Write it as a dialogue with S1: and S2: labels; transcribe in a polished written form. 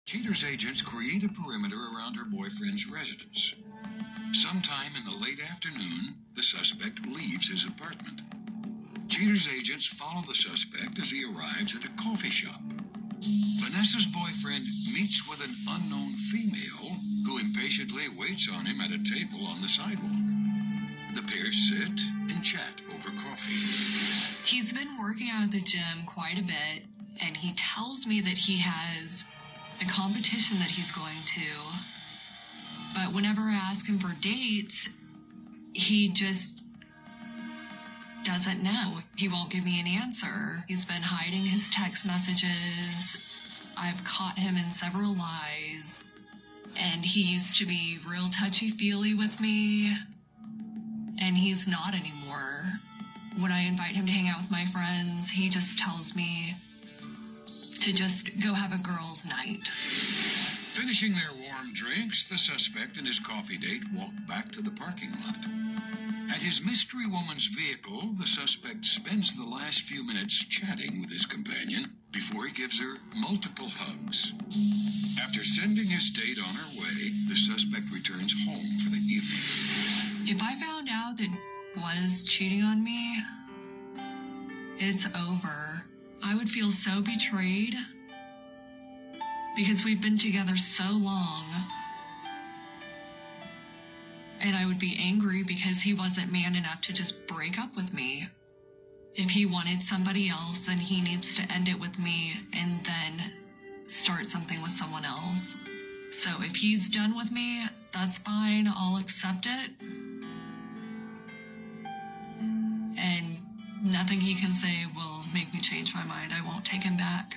S1: Cheater's agents create a perimeter around her boyfriend's residence. Sometime in the late afternoon, the suspect leaves his apartment. Cheater's agents follow the suspect as he arrives at a coffee shop. Vanessa's boyfriend meets with an unknown female who impatiently waits on him at a table on the sidewalk. The pair sit and chat over coffee.
S2: He's been working out at the gym quite a bit, and he tells me that he has a competition that he's going to. But whenever I ask him for dates, he just doesn't know. He won't give me an answer. He's been hiding his text messages. I've caught him in several lies. And he used to be real touchy-feely with me. And he's not anymore. When I invite him to hang out with my friends, he just tells me to just go have a girls' night.
S1: Finishing their warm drinks, the suspect and his coffee date walk back to the parking lot. At his mystery woman's vehicle, the suspect spends the last few minutes chatting with his companion before he gives her multiple hugs. After sending his date on her way, the suspect returns home for the evening.
S2: If I found out that was cheating on me, it's over. I would feel so betrayed because we've been together so long. And I would be angry because he wasn't man enough to just break up with me. If he wanted somebody else, then he needs to end it with me and then start something with someone else. So if he's done with me, that's fine. I'll accept it. And nothing he can say will make me change my mind. I won't take him back.